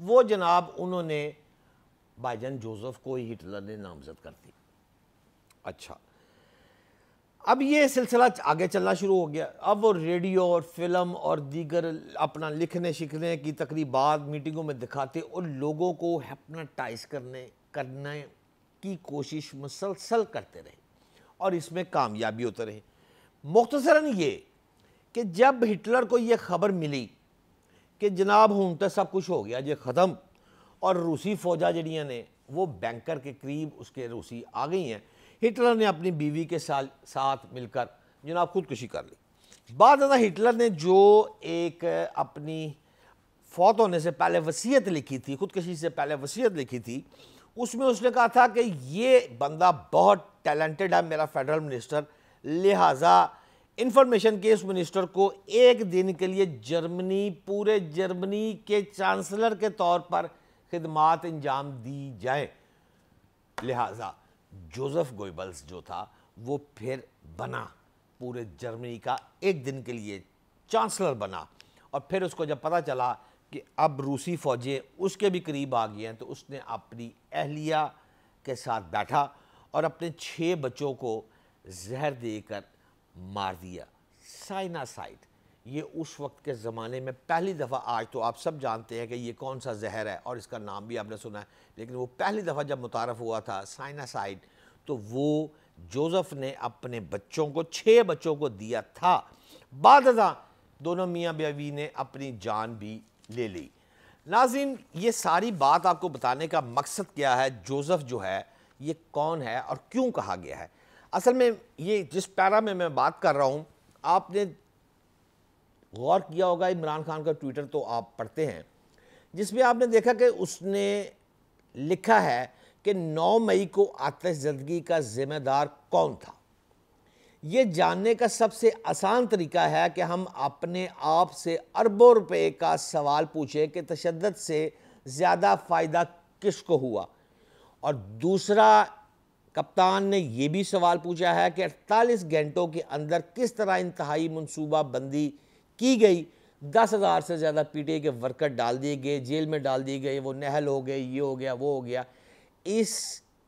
وہ جناب انہوں نے بھائی جان جوزف کو ہی ہٹلر نے نامزد کر دی۔ اچھا، اب یہ سلسلہ آگے چلنا شروع ہو گیا۔ اب وہ ریڈیو اور فلم اور دیگر اپنا لکھنے شکھنے کی تقریبات میٹنگوں میں دکھاتے اور لوگوں کو ہپناٹائز کرنے کی کوشش مسلسل کرتے رہے اور اس میں کامیابی ہوتے رہے۔ مختصراً یہ کہ جب ہٹلر کو یہ خبر ملی کہ جناب ہوں تو سب کچھ ہو گیا یہ ختم، اور روسی فوجاں جڑیاں نے وہ بینکر کے قریب اس کے روسی آ گئی ہیں، ہٹلر نے اپنی بیوی کے ساتھ مل کر جناب خودکشی کر لی۔ بعد ازاں ہٹلر نے جو ایک اپنی فوت ہونے سے پہلے وصیت لکھی تھی، خودکشی سے پہلے وصیت لکھی تھی، اس میں اس نے کہا تھا کہ یہ بندہ بہت ٹیلنٹڈ ہے میرا فیڈرل منسٹر، لہٰذا انفارمیشن کے اس منسٹر کو ایک دن کے لیے پورے جرمنی کے چانسلر کے طور پر خدمات انجام دی جائیں۔ لہٰذا جوزف گوئبلز جو تھا وہ پھر بنا پورے جرمنی کا ایک دن کے لیے چانسلر بنا، اور پھر اس کو جب پتہ چلا کہ اب روسی فوجیں اس کے بھی قریب آ گئی ہیں تو اس نے اپنی اہلیہ کے ساتھ بیٹھا اور اپنے 6 بچوں کو زہر دے کر مار دیا۔ سائناسائڈ، یہ اس وقت کے زمانے میں پہلی دفعہ، آج تو آپ سب جانتے ہیں کہ یہ کون سا زہر ہے اور اس کا نام بھی آپ نے سنا ہے، لیکن وہ پہلی دفعہ جب متعارف ہوا تھا سائناسائڈ تو وہ جوزف نے اپنے بچوں کو 6 بچوں کو دیا تھا۔ بعد ازاں دونوں میاں بیوی نے اپنی جان بھی لے لی۔ ناظرین، یہ ساری بات آپ کو بتانے کا مقصد کیا ہے؟ جوزف جو ہے یہ کون ہے اور کیوں کہا گیا ہے؟ اصل میں یہ جس پیرا میں بات کر رہا ہوں، آپ نے غور کیا ہوگا عمران خان کا ٹویٹر تو آپ پڑھتے ہیں، جس میں آپ نے دیکھا کہ اس نے لکھا ہے کہ 9 مئی کو آتش زدگی کا ذمہ دار کون تھا۔ یہ جاننے کا سب سے آسان طریقہ ہے کہ ہم اپنے آپ سے اربوں روپے کا سوال پوچھیں کہ تشدد سے زیادہ فائدہ کس کو ہوا، اور دوسرا کپتان نے یہ بھی سوال پوچھا ہے کہ 48 گھنٹوں کے اندر کس طرح انتہائی منصوبہ بندی کی گئی، 10,000 سے زیادہ پی ٹی آئی کے ورکر ڈال دیے گئے، جیل میں ڈال دیے گئے، وہ نہل ہو گئے، یہ ہو گیا وہ ہو گیا۔ اس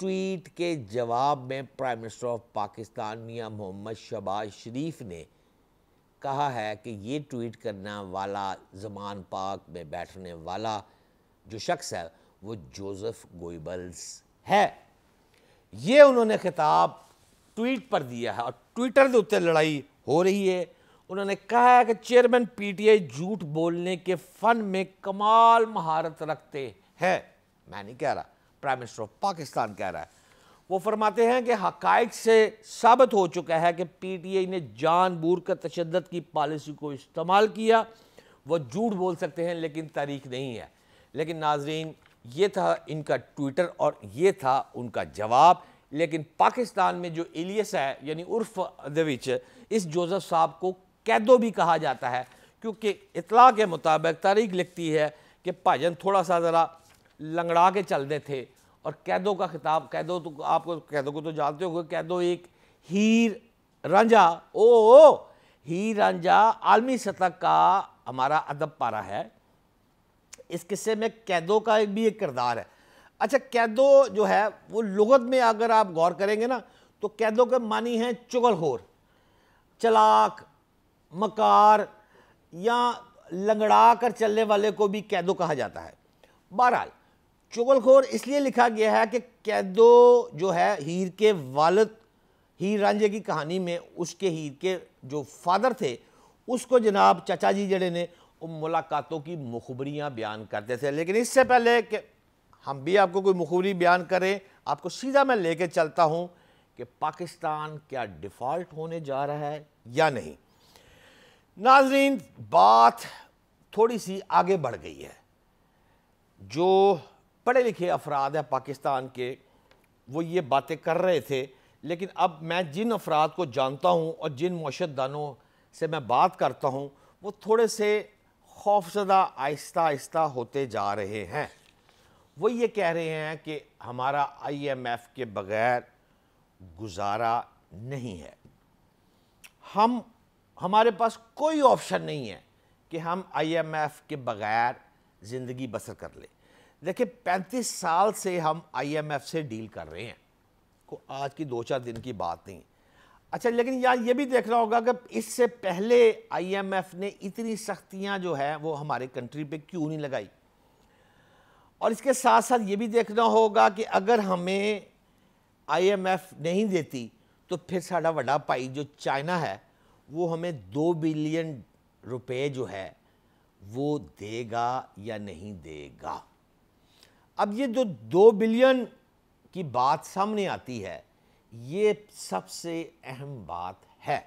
ٹویٹ کے جواب میں پرائم منسٹر آف پاکستان میاں محمد شہباز شریف نے کہا ہے کہ یہ ٹویٹ کرنے والا زمان پاک میں بیٹھنے والا جو شخص ہے وہ جوزف گوئبلز ہے۔ یہ انہوں نے خطاب ٹویٹ پر دیا ہے اور ٹویٹر دے اتنے لڑائی ہو رہی ہے۔ انہوں نے کہا ہے کہ چیئرمین پی ٹی آئی جھوٹ بولنے کے فن میں کمال مہارت رکھتے ہیں۔ میں نہیں کہہ رہا، پرائم منسٹر آف پاکستان کہہ رہا ہے۔ وہ فرماتے ہیں کہ حقائق سے ثابت ہو چکا ہے کہ پی ٹی آئی نے جان بوجھ کر تشدد کی پالیسی کو استعمال کیا۔ وہ جھوٹ بول سکتے ہیں لیکن تاریخ نہیں ہے۔ لیکن ناظرین، یہ تھا ان کا ٹویٹر اور یہ تھا ان کا جواب۔ لیکن پاکستان میں جو ایلیس ہے یعنی عرف دے وچ اس جوزف صاحب کو قیدو بھی کہا جاتا ہے، کیونکہ اطلاع کے مطابق تاریخ لکھتی ہے کہ بھاجن تھوڑا سا ذرا لنگڑا کے چل دے تھے، اور قیدو کا خطاب، قیدو تو آپ کو قیدو کو تو جانتے ہو گے، قیدو ایک ہیر رانجھا، ہیر رانجھا عالمی سطح کا ہمارا ادب پارا ہے۔ اس قصے میں قیدو کا بھی ایک کردار ہے۔ اچھا، قیدو جو ہے وہ لغت میں اگر آپ غور کریں گے نا تو قیدو کے معنی ہیں چغل خور، چلاک، مکار، یا لنگڑا کر چلنے والے کو بھی قیدو کہا جاتا ہے۔ بہرحال چغل خور اس لیے لکھا گیا ہے کہ قیدو جو ہے ہیر کے والد، ہیر رانجھے کی کہانی میں اس کے ہیر کے جو فادر تھے اس کو جناب چچا جی جڑے نے ملاقاتوں کی مخبریاں بیان کرتے تھے۔ لیکن اس سے پہلے کہ ہم بھی آپ کو کوئی مخبری بیان کریں، آپ کو سیدھا میں لے کے چلتا ہوں کہ پاکستان کیا ڈیفالٹ ہونے جا رہا ہے یا نہیں۔ ناظرین، بات تھوڑی سی آگے بڑھ گئی ہے۔ جو پڑھے لکھے افراد ہیں پاکستان کے وہ یہ باتیں کر رہے تھے، لیکن اب میں جن افراد کو جانتا ہوں اور جن معاشرت دانوں سے میں بات کرتا ہوں وہ تھوڑے سے خوفزدہ آہستہ آہستہ ہوتے جا رہے ہیں۔ وہ یہ کہہ رہے ہیں کہ ہمارا آئی ایم ایف کے بغیر گزارا نہیں ہے، ہمارے پاس کوئی آپشن نہیں ہے کہ ہم آئی ایم ایف کے بغیر زندگی بسر کر لیں۔ دیکھیں 35 سال سے ہم آئی ایم ایف سے ڈیل کر رہے ہیں، آج کی 2-4 دن کی بات نہیں۔ اچھا لیکن یار یہ بھی دیکھنا ہوگا کہ اس سے پہلے آئی ایم ایف نے اتنی سختیاں جو ہیں وہ ہمارے کنٹری پہ کیوں نہیں لگائی، اور اس کے ساتھ ساتھ یہ بھی دیکھنا ہوگا کہ اگر ہمیں آئی ایم ایف نہیں دیتی تو پھر ساڑھا وڈا بھائی جو چائنا ہے وہ ہمیں 2 بلین روپے جو ہے وہ دے گا یا نہیں دے گا۔ اب یہ جو 2 بلین کی بات سامنے آتی ہے، یہ سب سے اہم بات ہے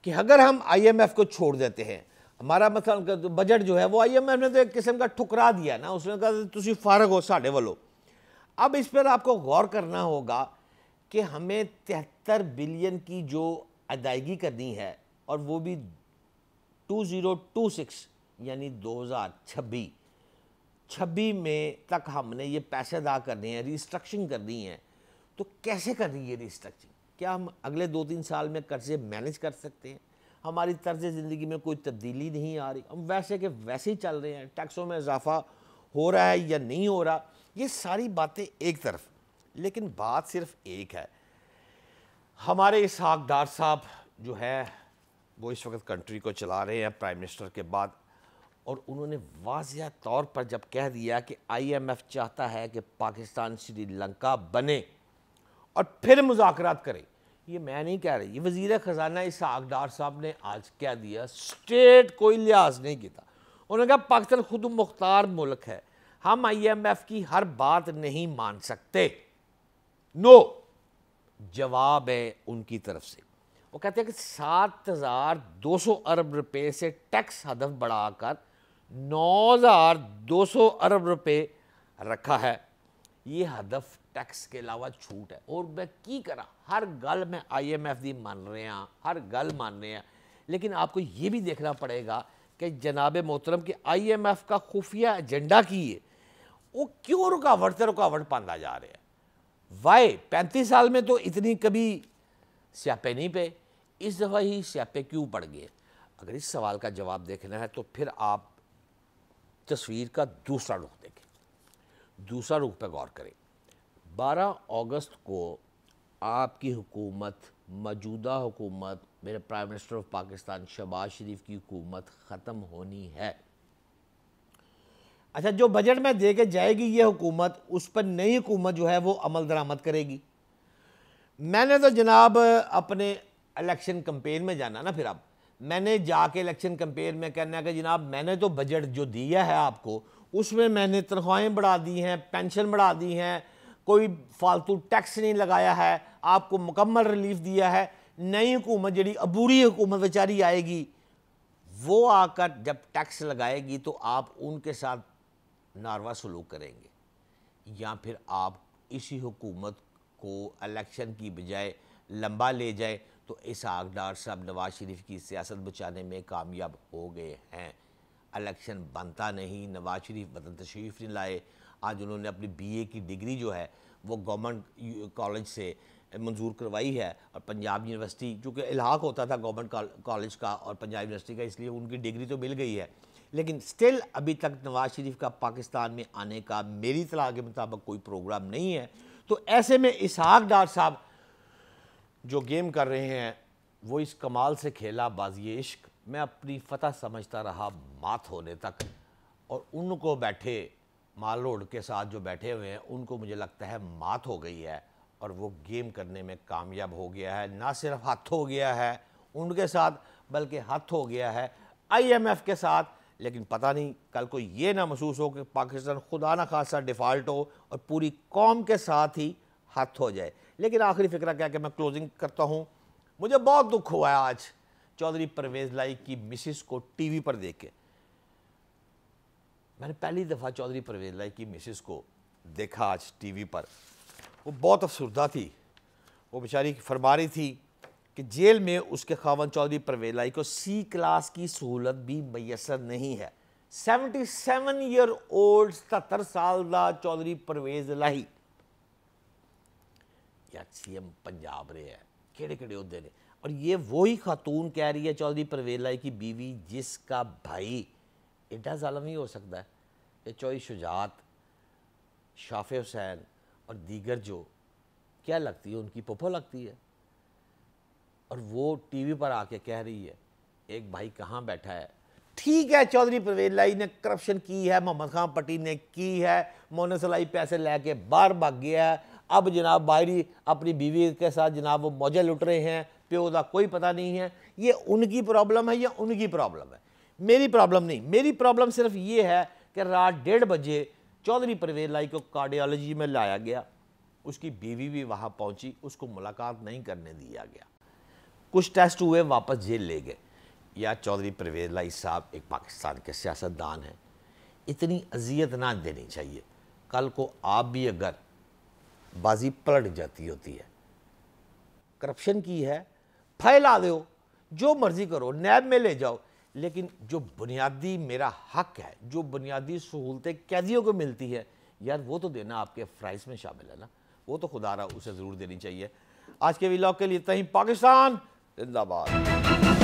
کہ اگر ہم آئی ایم ایف کو چھوڑ دیتے ہیں، ہمارا مثلا بجٹ جو ہے وہ آئی ایم ایف نے تو ایک قسم کا ٹھکرا دیا نا، اس نے کہا تسی فارغ ہو ساڑھے والو۔ اب اس پر آپ کو غور کرنا ہوگا کہ ہمیں 73 بلین کی جو ادائیگی کرنی ہے، اور وہ بھی 2026 یعنی 2026 میں تک ہم نے یہ پیسے ادا کرنے ہیں، ریسٹرکچرنگ کرنی ہے۔ تو کیسے کرنی ہے ریسٹرکچرنگ؟ کیا ہم اگلے 2-3 سال میں قرضے مینج کر سکتے ہیں؟ ہماری طرز زندگی میں کوئی تبدیلی نہیں آ رہی، ہم ویسے کہ ویسے ہی چل رہے ہیں، ٹیکسوں میں اضافہ ہو رہا ہے یا نہیں ہو رہا، یہ ساری باتیں ایک طرف، لیکن بات صرف ایک ہے۔ ہمارے اسحاق ڈار صاحب جو ہے وہ اس وقت کنٹری کو چلا رہے ہیں پرائم منسٹر کے بعد، اور انہوں نے واضح طور پر جب کہہ دیا کہ آئی ایم ایف چاہتا ہے کہ پاکستان سری لنکا بنے اور پھر مذاکرات کرے، یہ میں نہیں کہہ رہی، یہ وزیر خزانہ اسحاق ڈار صاحب نے آج کہہ دیا، سٹیٹ کوئی لحاظ نہیں کیتا۔ انہوں نے کہا پاکستان خود مختار ملک ہے، ہم آئی ایم ایف کی ہر بات نہیں مان سکتے۔ نو جواب ہے ان کی طرف سے، وہ کہتے ہیں کہ 7,200 ارب روپے سے ٹیکس ہدف بڑھا کر 9,200 ارب روپے رکھا ہے، یہ ہدف ٹیکس کے علاوہ چھوٹ ہے۔ اور میں کی کرا، ہر گل میں آئی ایم ایف دی مان رہے ہیں، ہر گل مان رہے ہیں، لیکن آپ کو یہ بھی دیکھنا پڑے گا کہ جناب محترم کہ آئی ایم ایف کا خفیہ ایجنڈا کی ہے، وہ کیوں رکاوٹ پاندہ جا رہے ہیں؟ وائی 35 سال میں تو اتنی کبھی سیاپے نہیں پہ، اس دفعہ ہی سیاپے کیوں پڑ گئے؟ اگر اس سوال کا جواب دیکھنا ہے تو پھر آپ تصویر کا دوسرا رخ دیکھیں، دوسرا رخ پہ غور کریں۔ 12 اگست کو آپ کی حکومت، موجودہ حکومت، میرے prime minister of Pakistan Shehbaz Sharif کی حکومت ختم ہونی ہے۔ اچھا جو بجٹ میں دے کے جائے گی یہ حکومت، اس پر نئی حکومت جو ہے وہ عمل درآمد کرے گی۔ میں نے تو جناب اپنے الیکشن کمپین میں جانا نا، پھر اب میں نے جا کے الیکشن کمپین میں کہنا ہے کہ جناب میں نے تو بجٹ جو دیا ہے آپ کو، اس میں نے تنخواہیں بڑھا دی ہیں، پینشن بڑھا دی ہیں، کوئی فالتو ٹیکس نہیں لگایا ہے، آپ کو مکمل ریلیف دیا ہے۔ نئی حکومت جڑی عبوری حکومت بیچاری آئے گی، وہ آ کر جب ٹیکس لگائے گی تو آپ ان کے ساتھ ناروا سلوک کریں گے، یا پھر آپ اسی حکومت کو الیکشن کی بجائے لمبا لے جائے تو اسحاق ڈار صاحب نواز شریف کی سیاست بچانے میں کامیاب ہو گئے ہیں۔ الیکشن بنتا نہیں، نواز شریف وطن تشریف نہیں لائے، آج انہوں نے اپنی بی اے کی ڈگری جو ہے وہ گورنمنٹ کالج سے منظور کروائی ہے، اور پنجاب یونیورسٹی چونکہ الحاق ہوتا تھا گورنمنٹ کالج کا اور پنجاب یونیورسٹی کا، اس لیے ان کی ڈگری تو مل گئی ہے، لیکن سٹل ابھی تک نواز شریف کا پاکستان میں آنے کا میری اطلاع کے مطابق کوئی پروگرام نہیں ہے۔ تو ایسے میں اسحاق ڈار صاحب جو گیم کر رہے ہیں وہ اس کمال سے کھیلا بازی عشق، میں اپنی فتح سمجھتا رہا مات ہونے تک، اور ان کو بیٹھے مال روڈ کے ساتھ جو بیٹھے ہوئے ہیں ان کو مجھے لگتا ہے مات ہو گئی ہے، اور وہ گیم کرنے میں کامیاب ہو گیا ہے۔ نہ صرف ہاتھ ہو گیا ہے ان کے ساتھ، بلکہ ہاتھ ہو گیا ہے آئی ایم ایف کے ساتھ، لیکن پتہ نہیں کل کو یہ نہ محسوس ہو کہ پاکستان خدا نہ خاصا ڈیفالٹ ہو اور پوری قوم کے ساتھ ہی ہاتھ ہو جائے۔ لیکن آخری فکرہ کیا کہ میں کلوزنگ کرتا ہوں، مجھے بہت دکھ ہوا ہے آج چودھری پرویز لائی کی مسز کو ٹی وی پر دیکھ کے۔ میں نے پہلی دفعہ چودھری پرویز لائی کی مسز کو دیکھا آج ٹی وی پر، وہ بہت افسردہ تھی، وہ بیچاری فرما رہی تھی کہ جیل میں اس کے خاوند چودھری پرویز لائی کو سی کلاس کی سہولت بھی میسر نہیں ہے۔ 77 ایئر اولڈ 77 سال دا چودھری پرویز لائی یا سی ایم پنجاب رہے ہیں، کیڑے کیڑے عہدے نے، اور یہ وہی خاتون کہہ رہی ہے چودھری پرویز لائی کی بیوی جس کا بھائی ایڈا ظالم ہی ہو سکتا ہے کہ چودھری شجاعت شافع حسین اور دیگر جو کیا لگتی ہے، ان کی پھوپھو لگتی ہے، اور وہ ٹی وی پر آ کے کہہ رہی ہے ایک بھائی کہاں بیٹھا ہے، ٹھیک ہے چودھری پرویز لائی نے کرپشن کی ہے، محمد خان پٹی نے کی ہے، مونے سلائی پیسے لے کے باہر بھاگ گیا ہے، اب جناب باہری اپنی بیوی کے ساتھ جناب وہ موجیں لٹ رہے ہیں، پیو دا کوئی پتہ نہیں ہے، یہ ان کی پرابلم ہے یا ان کی پرابلم ہے، میری پرابلم نہیں، میری پرابلم صرف یہ ہے کہ رات 1:30 بجے چودھری پرویز لائی کو کارڈیالوجی میں لایا گیا، اس کی بیوی بھی وہاں پہنچی، اس کو ملاقات نہیں کرنے دیا گیا، کچھ ٹیسٹ ہوئے واپس جیل لے گئے۔ یا چودھری پرویز لائی صاحب ایک پاکستان کے سیاستدان ہیں، اتنی اذیت نہ دینی چاہیے، کل کو آپ بھی اگر بازی پلٹ جاتی ہوتی ہے، کرپشن کی ہے پھیلا دو، جو مرضی کرو، نیب میں لے جاؤ، لیکن جو بنیادی میرا حق ہے، جو بنیادی سہولتیں قیدیوں کو ملتی ہے یار وہ تو دینا آپ کے فرائض میں شامل ہے نا، وہ تو خدا را اسے ضرور دینی چاہیے۔ آج کے ویلاگ کے لیے اتنا ہی۔ پاکستان زندہ باد۔